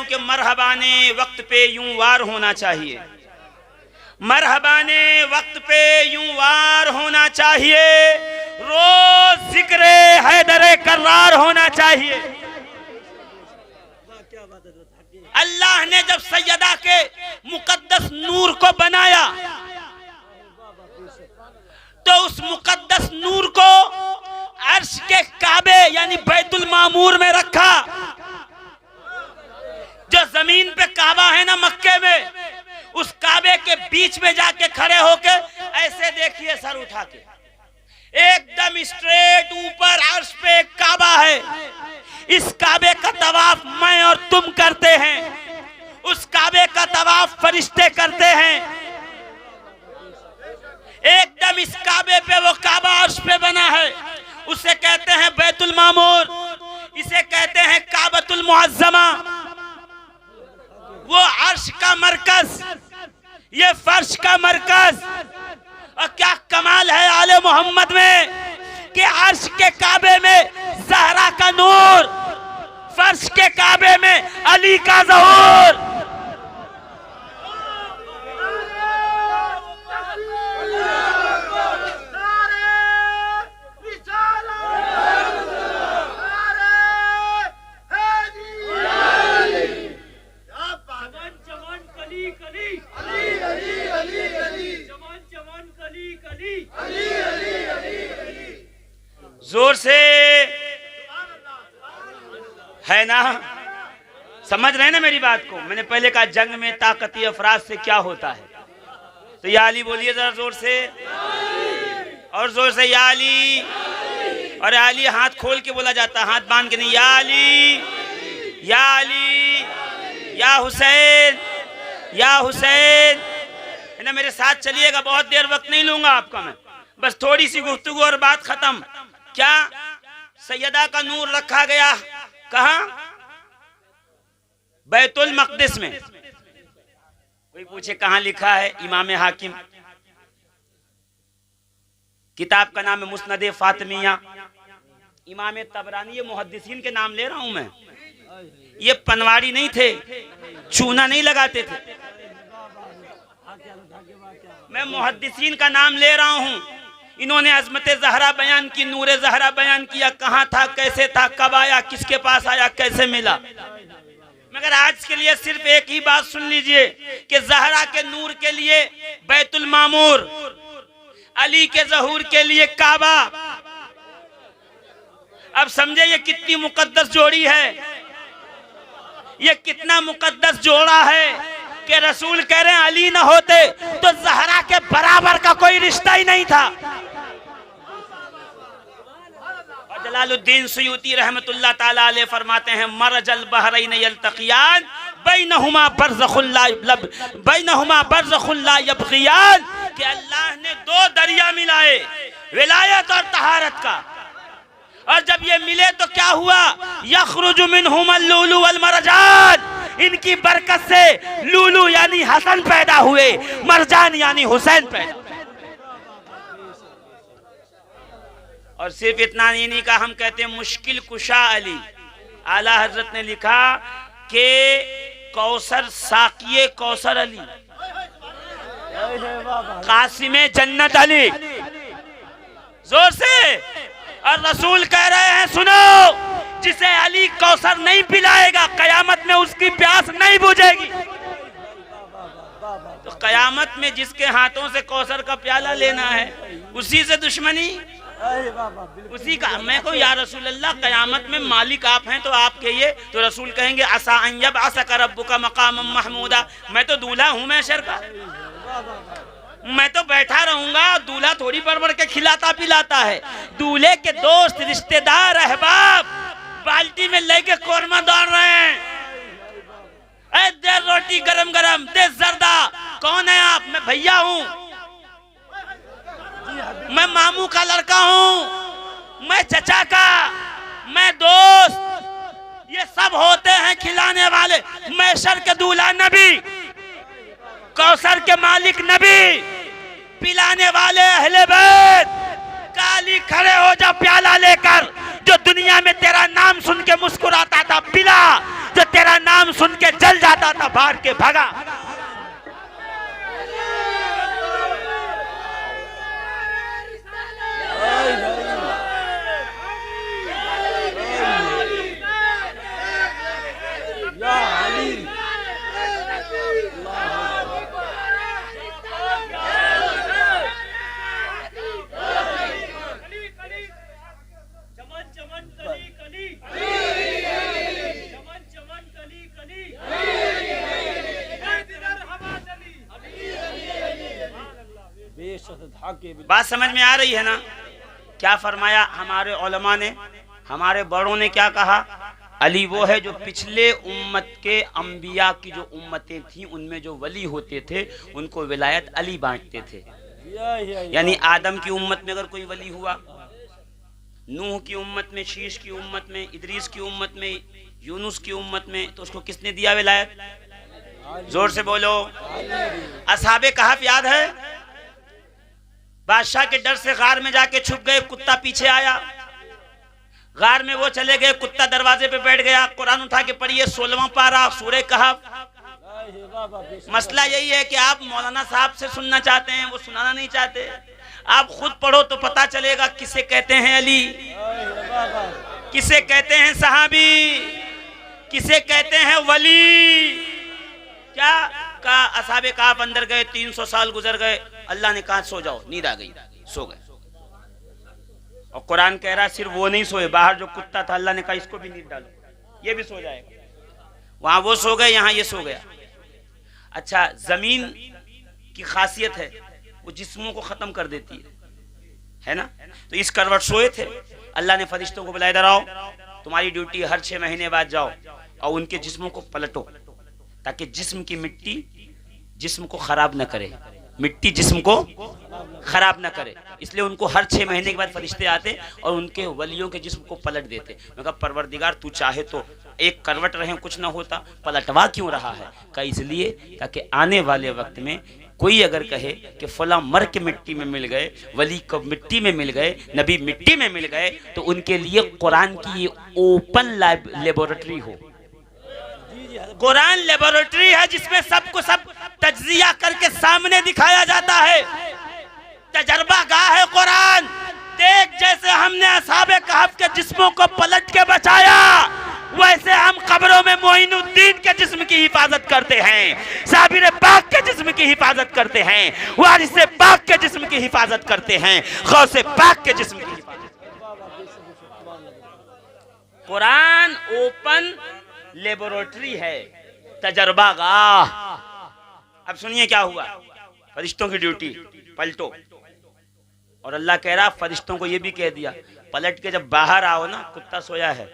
हूं कि मरहबाने वक्त पे यूं वार होना चाहिए, मरहबाने वक्त पे यूं वार होना चाहिए, रोज जिक्र हैदर कर्रार होना चाहिए। अल्लाह ने जब सैयदा के मुकद्दस नूर को बनाया तो उस मुकद्दस नूर को अर्श के काबे यानी बैतुल मामूर में रखा। जो जमीन पे काबा है ना मक्के में, उस काबे के बीच में जाके खड़े होके ऐसे देखिए, सर उठा के एकदम स्ट्रेट ऊपर अर्श पे काबा है। इस काबे का तवाफ मैं और तुम करते हैं, उस काबे का तवाफ फरिश्ते करते हैं। एकदम इस काबे पे वो काबा अर्श पे बना है, उसे कहते हैं बैतुल मामूर, इसे कहते हैं काबतुल मुअज्जमा। वो अर्श का मरकज, ये फर्श का मरकज। और क्या कमाल है आले मोहम्मद में कि अर्श के काबे में ज़हरा का नूर, फर्श के काबे में अली का ज़हूर। जोर से है ना, समझ रहे हैं ना मेरी बात को। मैंने पहले कहा जंग में ताकती अफराज से क्या होता है, तो या अली बोलिए जरा जोर से, और जोर से या अली। और अली हाथ खोल के बोला जाता है, हाथ बांध के नहीं, या अली, या अली, या हुसैन, या हुसैन। है ना, मेरे साथ चलिएगा, बहुत देर वक्त नहीं लूंगा आपका मैं, बस थोड़ी सी गुफ्तगू और बात खत्म। क्या सैयदा का नूर रखा गया कहां? बैतुल मक़दिस में। कोई पूछे कहां लिखा है? इमाम हाकिम, किताब का नाम है मुस्नद फातिमिया। इमाम तबरानी, ये मुहद्दिसीन के नाम ले रहा हूं मैं, ये पनवाड़ी नहीं थे, चूना नहीं लगाते थे, मैं मुहद्दिसीन का नाम ले रहा हूं। इन्होंने अज़मत ज़हरा बयान की, नूरे ज़हरा बयान किया, कहाँ था, कैसे था, कब आया, किसके पास आया, कैसे मिला। मगर आज के लिए सिर्फ एक ही बात सुन लीजिए कि ज़हरा के नूर के लिए बैतुल मामूर, अली के ज़हूर के लिए काबा। अब समझे ये कितनी मुकद्दस जोड़ी है, ये कितना मुकद्दस जोड़ा है कि रसूल कह रहे हैं अली ना होते तो ज़हरा के बराबर का कोई रिश्ता ही नहीं था। और जलालुद्दीन सुयूती रहमतुल्लाह ताला अलैह फरमाते हैं, मरजल बहरैन यल्तक़ियान बैनहुमा बरज़ख़ुन ला यबग़ियान, कि अल्लाह ने दो दरिया मिलाए, विलायत और तहारत का। और जब ये मिले तो क्या हुआ? यख़रुजु मिनहुमा लुलु वल मरजान, इनकी बरकत से लूलू यानी हसन पैदा हुए, मरजान यानी हुसैन पैदा। और सिर्फ इतना ही नहीं कहा, हम कहते हैं मुश्किल कुशा अली। आला हजरत ने लिखा कि कौसर साकिये कौसर अली, कासिमे जन्नत अली। जोर से। और रसूल कह रहे हैं सुनो, जिसे अली कौसर नहीं पिलाएगा कयामत में उसकी प्यास नहीं बुझेगी। तो कयामत में जिसके हाथों से कौसर का प्याला लेना है उसी से दुश्मनी, उसी का। मैं को या रसूल अल्लाह, कयामत में मालिक आप हैं तो आप कहिए, तो रसूल कहेंगे असा अन यबअसका रब्बुका मकामम महमूदा, मैं तो दूल्हा हूं मैशर का, मैं तो बैठा रहूंगा, दूल्हा थोड़ी बड़बड़ के खिलाता पिलाता है। दूल्हे के दोस्त, रिश्तेदार, अहबाब बाल्टी में लेके कोरमा दौड़ रहे हैं, ए दे रोटी गरम गरम, दे जर्दा, कौन है आप? मैं भैया हूं, मैं मामू का लड़का हूं, मैं चचा का, मैं दोस्त, ये सब होते हैं खिलाने वाले। मैशर के दूल्हा नबी, कौसर के मालिक नबी, पिलाने वाले अहले बैत। काली खड़े हो जा प्याला लेकर, जो दुनिया में तेरा नाम सुन के मुस्कुराता था पिला, जो तेरा नाम नाम सुन के जल जाता था, भाग के भागा। बात समझ में आ रही है ना? क्या फरमाया हमारे उलमा ने, हमारे बड़ों ने क्या कहा? अली वो है जो पिछले उम्मत के अंबिया की जो उम्मतें थी उनमें जो वली होते थे उनको विलायत अली बांटते थे। यानी आदम की उम्मत में अगर कोई वली हुआ, नूह की उम्मत में, शीश की उम्मत में, इदरीस की उम्मत में, यूनुस की उम्मत में, तो उसको किसने दिया विलायत? जोर से बोलो। असहाबे कहफ याद है? बादशाह के डर से गार में जाके छुप गए, कुत्ता पीछे आया, गार में वो चले गए, कुत्ता दरवाजे पे बैठ गया। कुरान उठा के पढ़िए 16वां पारा सूरह कहफ। मसला यही है कि आप मौलाना साहब से सुनना चाहते हैं, वो सुनाना नहीं चाहते। आप खुद पढ़ो तो पता चलेगा किसे कहते हैं अली, किसे कहते हैं सहाबी, किसे कहते हैं वली। क्या कहा? असहाबे कहफ अंदर गए, 300 साल गुजर गए, अल्लाह ने कहा सो जाओ, नींद आ गई, सो गए। और कुरान कह रहा सिर्फ वो नहीं सोए, बाहर जो कुत्ता था अल्लाह ने कहा इसको भी नींद डालो, ये भी सो जाएगा। वहां वो सो गए, यहाँ ये सो गया। अच्छा, जमीन की खासियत है वो जिस्मों को खत्म कर देती है ना? तो इस करवट सोए थे, अल्लाह ने फरिश्तों को बुलाया, इधर आओ, तुम्हारी ड्यूटी हर 6 महीने बाद जाओ और उनके जिस्मों को पलटो ताकि जिस्म की मिट्टी जिस्म को खराब न करे, मिट्टी जिस्म को खराब ना करे। इसलिए उनको हर 6 महीने के बाद फरिश्ते आते और उनके वलियों के जिस्म को पलट देते। मैं कहा परवरदिगार तू चाहे तो एक करवट रहे कुछ ना होता, पलटवा क्यों रहा है? कहा इसलिए ताकि आने वाले वक्त में कोई अगर कहे कि फला मर के मिट्टी में मिल गए, वली को मिट्टी में मिल गए, नबी मिट्टी में मिल गए, तो उनके लिए कुरान की ये ओपन लेबोरेटरी हो। कुरान लेबोरेटरी है जिसमें सबको सब तज्जिया करके सामने दिखाया जाता है। तजर्बा गाह है कुरान। देख, जैसे हमने असहाबे कहफ के जिस्मों को पलट के बचाया, वैसे हम कब्रों में मोइनुद्दीन के जिस्म की हिफाजत करते हैं, साबिर पाक के जिस्म की हिफाजत करते हैं, वारिस पाक के जिस्म की हिफाजत करते हैं, गौसे पाक के जिस्म की हिफाजत। कुरान ओपन लेबोरेटरी है, तजर्बा गाह। अब सुनिए क्या हुआ। फरिश्तों की ड्यूटी पलटो, और अल्लाह कह रहा फरिश्तों को ये भी कह दिया पलट के जब बाहर आओ ना, कुत्ता सोया है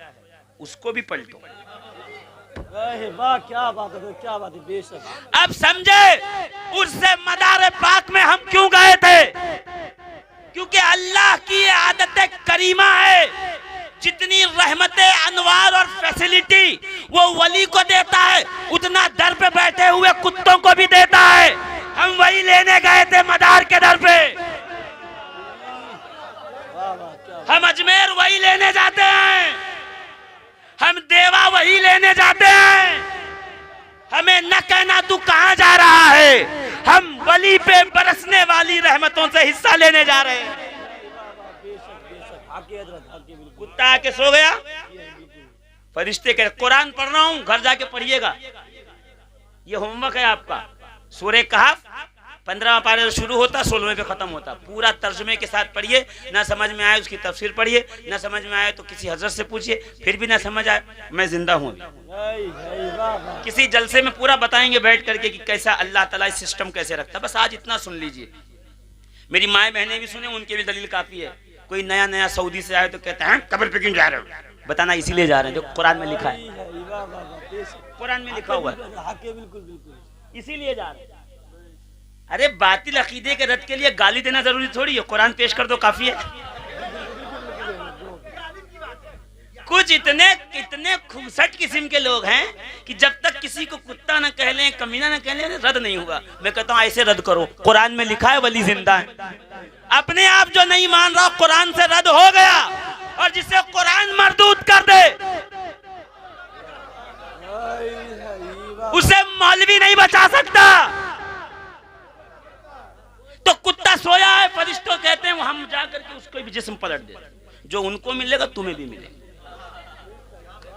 उसको भी पलटो। वाह, क्या बात है, क्या बात है, बेशक। अब समझे उससे मदार पाक में हम क्यों गए थे? क्योंकि अल्लाह की आदत करीमा है, जितनी रहमतें, अनवार और फैसिलिटी वो वली को देता है, उतना दर पे बैठे हुए कुत्तों को भी देता है। हम वही लेने गए थे मदार के दर पे। हम अजमेर वही लेने जाते हैं, हम देवा वही लेने जाते हैं। हमें न कहना तू कहां जा रहा है, हम वली पे बरसने वाली रहमतों से हिस्सा लेने जा रहे हैं। कुत्ता आके सो गया, फरिश्ते कह कुरान पढ़ रहा हूं, घर जाके पढ़िएगा, ये होमवर्क है आपका। सूरह कहफ 15वां पारा शुरू होता, 16वें पे खत्म होता। पूरा तर्जुमे के साथ पढ़िए, ना समझ में आए उसकी तफसीर पढ़िए, ना समझ में आए तो किसी हजरत से पूछिए, फिर भी ना समझ आए मैं जिंदा हूँ। किसी जलसे में पूरा बताएंगे बैठ करके कि कैसा अल्लाह ताला इस सिस्टम कैसे रखता। बस आज इतना सुन लीजिए, मेरी माए बहनें भी सुने, उनके भी दलील काफी है। कोई नया नया सऊदी से आए तो कहते हैं कब्र पे क्यों जा रहे हो? बताना इसीलिए जा रहे हैं जो कुरान में लिखा है, कुरान में लिखा हुआ है, इसीलिए जा रहे हैं। अरे बातिल अकीदे के रद्द के लिए गाली देना जरूरी थोड़ी है, कुरान पेश कर दो काफी है। कुछ इतने खूबसट किस्म के लोग हैं कि जब तक किसी को कुत्ता न कह लें, कमीना न कह लें, रद्द नहीं हुआ। मैं कहता हूं ऐसे रद्द करो, कुरान में लिखा है वली जिंदा है। अपने आप जो नहीं मान रहा कुरान से रद्द हो गया, और जिसे कुरान मरदूद कर दे मौलवी नहीं बचा सकता। तो कुत्ता सोया है, फरिश्तों कहते हैं हम जाकर के उसको भी जिस्म पलट दे, जो उनको मिलेगा तुम्हें भी मिलेगा,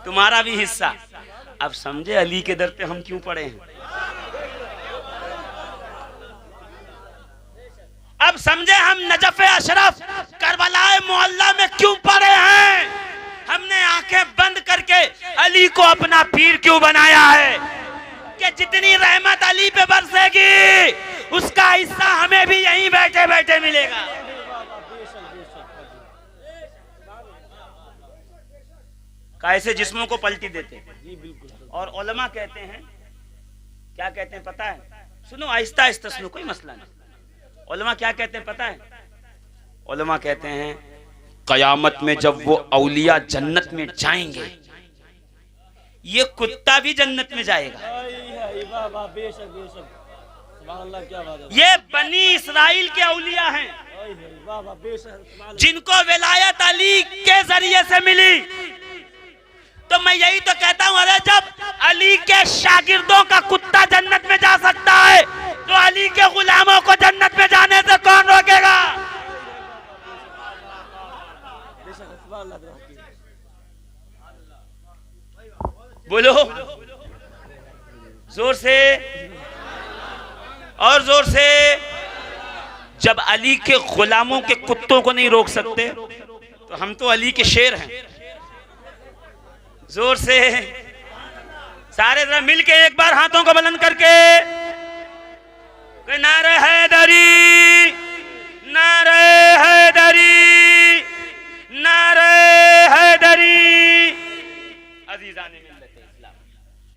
तुम्हारा भी हिस्सा। अब समझे अली के दर पे हम क्यों पड़े हैं। अब समझे हम नजफ अशरफ करबलाए मोहल्ला में क्यों पड़े हैं। हमने आंखें बंद करके अली को अपना पीर क्यों बनाया है कि जितनी रहमत अली पे बरसेगी उसका हिस्सा हमें भी यहीं बैठे बैठे मिलेगा। कैसे जिस्मों को पलटी देते हैं। और उलमा कहते हैं, क्या कहते हैं पता है, सुनो आहिस्ता आहिस्ता सुनो, कोई मसला नहीं। उलमा क्या कहते हैं पता है, उलमा कहते हैं कयामत में जब वो औलिया जन्नत में जाएंगे, ये कुत्ता भी जन्नत में जाएगा। ये बनी इस्राइल के औलिया हैं जिनको विलायत अली के जरिए से मिली। तो मैं यही तो कहता हूं, अरे जब अली के शागिर्दों का कुत्ता जन्नत में जा सकता है तो अली के गुलामों को जन्नत में जाने से कौन रोकेगा। बोलो जोर से और जोर से। जब अली के गुलामों के कुत्तों को नहीं रोक सकते तो हम तो अली के शेर हैं। जोर से सारे जरा मिल के एक बार हाथों को बुलंद करके नारे हैदरी, नारे हैदरी, नारे हैदरी। अजीजान मिल्लत इस्लाम,